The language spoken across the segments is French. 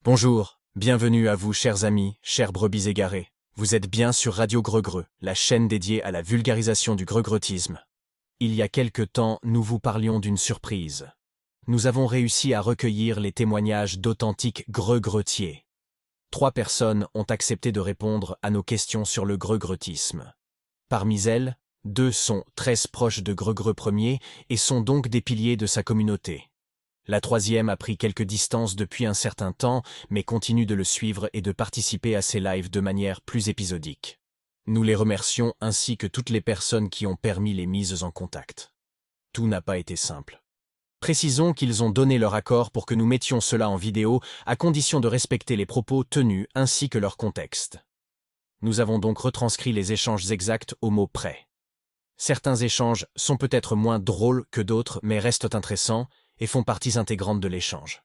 Bonjour, bienvenue à vous chers amis, chers brebis égarés. Vous êtes bien sur Radio Greugreux, la chaîne dédiée à la vulgarisation du greugreutisme. Il y a quelque temps, nous vous parlions d'une surprise. Nous avons réussi à recueillir les témoignages d'authentiques greugreutiers. 3 personnes ont accepté de répondre à nos questions sur le greugreutisme. Parmi elles, 2 sont très proches de Greugreux Premier et sont donc des piliers de sa communauté. La 3e a pris quelques distances depuis un certain temps, mais continue de le suivre et de participer à ses lives de manière plus épisodique. Nous les remercions ainsi que toutes les personnes qui ont permis les mises en contact. Tout n'a pas été simple. Précisons qu'ils ont donné leur accord pour que nous mettions cela en vidéo, à condition de respecter les propos tenus ainsi que leur contexte. Nous avons donc retranscrit les échanges exacts au mot près. Certains échanges sont peut-être moins drôles que d'autres, mais restent intéressants et font partie intégrante de l'échange.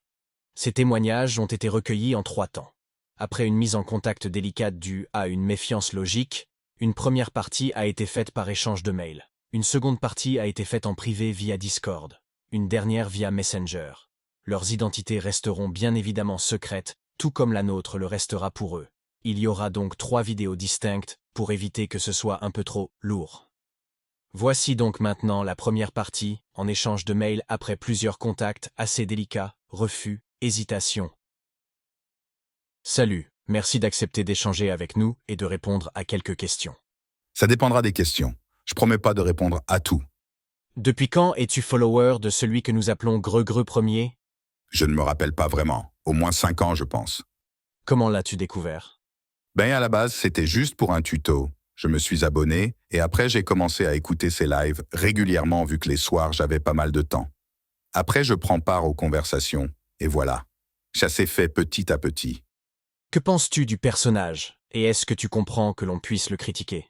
Ces témoignages ont été recueillis en 3 temps. Après une mise en contact délicate due à une méfiance logique, une première partie a été faite par échange de mails. Une seconde partie a été faite en privé via Discord. Une dernière via Messenger. Leurs identités resteront bien évidemment secrètes, tout comme la nôtre le restera pour eux. Il y aura donc 3 vidéos distinctes pour éviter que ce soit un peu trop lourd. Voici donc maintenant la première partie, en échange de mails après plusieurs contacts assez délicats, refus, hésitations. Salut, merci d'accepter d'échanger avec nous et de répondre à quelques questions. Ça dépendra des questions. Je promets pas de répondre à tout. Depuis quand es-tu follower de celui que nous appelons Greugreux Premier? Je ne me rappelle pas vraiment. Au moins 5 ans, je pense. Comment l'as-tu découvert? Ben à la base, c'était juste pour un tuto. Je me suis abonné et après j'ai commencé à écouter ses lives régulièrement vu que les soirs j'avais pas mal de temps. Après je prends part aux conversations et voilà. Ça s'est fait petit à petit. Que penses-tu du personnage, et est-ce que tu comprends que l'on puisse le critiquer?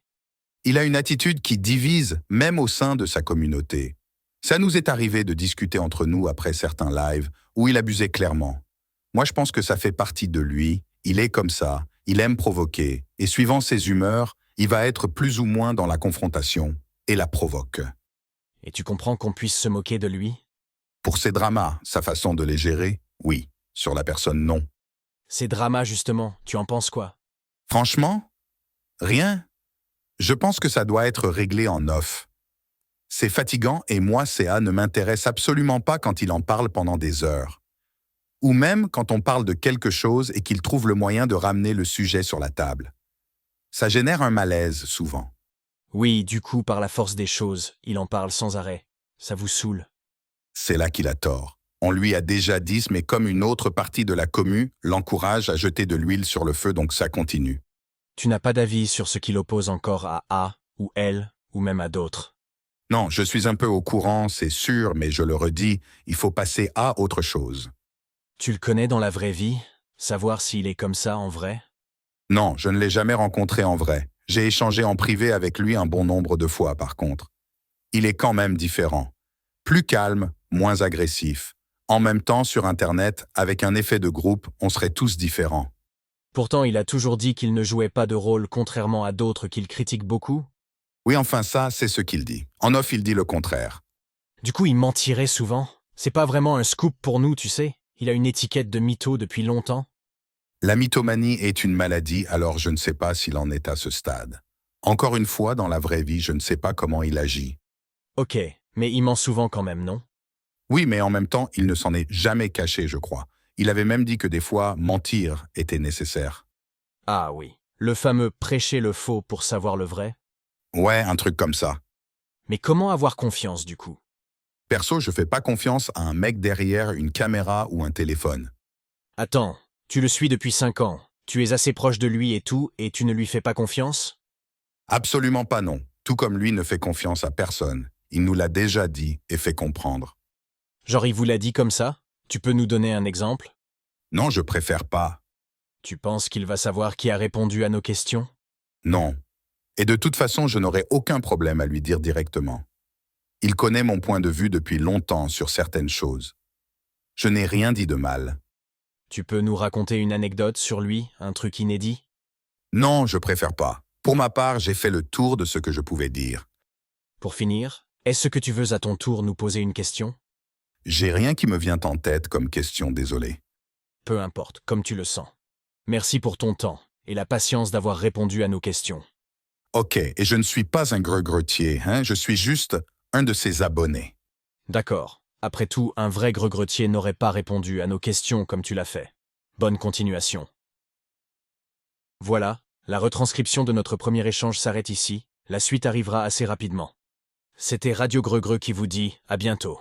Il a une attitude qui divise même au sein de sa communauté. Ça nous est arrivé de discuter entre nous après certains lives où il abusait clairement. Moi je pense que ça fait partie de lui, il est comme ça, il aime provoquer et suivant ses humeurs, il va être plus ou moins dans la confrontation et la provoque. Et tu comprends qu'on puisse se moquer de lui? Pour ses dramas, sa façon de les gérer, oui. Sur la personne, non. Ces dramas justement, tu en penses quoi? Franchement, rien. Je pense que ça doit être réglé en off. C'est fatigant et moi, CA ne m'intéresse absolument pas quand il en parle pendant des heures. Ou même quand on parle de quelque chose et qu'il trouve le moyen de ramener le sujet sur la table. Ça génère un malaise, souvent. Oui, du coup, par la force des choses, il en parle sans arrêt. Ça vous saoule. C'est là qu'il a tort. On lui a déjà dit, mais comme une autre partie de la commu l'encourage à jeter de l'huile sur le feu, donc ça continue. Tu n'as pas d'avis sur ce qui l'oppose encore à A, ou L, ou même à d'autres. Non, je suis un peu au courant, c'est sûr, mais je le redis, il faut passer à autre chose. Tu le connais dans la vraie vie? Savoir s'il est comme ça en vrai? Non, je ne l'ai jamais rencontré en vrai. J'ai échangé en privé avec lui un bon nombre de fois, par contre. Il est quand même différent. Plus calme, moins agressif. En même temps, sur Internet, avec un effet de groupe, on serait tous différents. Pourtant, il a toujours dit qu'il ne jouait pas de rôle contrairement à d'autres qu'il critique beaucoup. Oui, enfin ça, c'est ce qu'il dit. En off, il dit le contraire. Du coup, il mentirait souvent. C'est pas vraiment un scoop pour nous, tu sais. Il a une étiquette de mytho depuis longtemps. La mythomanie est une maladie, alors je ne sais pas s'il en est à ce stade. Encore une fois, dans la vraie vie, je ne sais pas comment il agit. Ok, mais il ment souvent quand même, non? Oui, mais en même temps, il ne s'en est jamais caché, je crois. Il avait même dit que des fois, mentir était nécessaire. Ah oui, le fameux prêcher le faux pour savoir le vrai. Ouais, un truc comme ça. Mais comment avoir confiance du coup? Perso, je fais pas confiance à un mec derrière une caméra ou un téléphone. Attends, tu le suis depuis 5 ans. Tu es assez proche de lui et tout, et tu ne lui fais pas confiance? Absolument pas non. Tout comme lui ne fait confiance à personne. Il nous l'a déjà dit et fait comprendre. Genre il vous l'a dit comme ça? Tu peux nous donner un exemple? Non, je préfère pas. Tu penses qu'il va savoir qui a répondu à nos questions? Non. Et de toute façon, je n'aurai aucun problème à lui dire directement. Il connaît mon point de vue depuis longtemps sur certaines choses. Je n'ai rien dit de mal. Tu peux nous raconter une anecdote sur lui, un truc inédit? Non, je préfère pas. Pour ma part, j'ai fait le tour de ce que je pouvais dire. Pour finir, est-ce que tu veux à ton tour nous poser une question? J'ai rien qui me vient en tête comme question, désolé. Peu importe, comme tu le sens. Merci pour ton temps et la patience d'avoir répondu à nos questions. Ok, et je ne suis pas un gregretier, hein, je suis juste un de ses abonnés. D'accord. Après tout, un vrai gregretier n'aurait pas répondu à nos questions comme tu l'as fait. Bonne continuation. Voilà, la retranscription de notre premier échange s'arrête ici, la suite arrivera assez rapidement. C'était Radio Gregre qui vous dit à bientôt.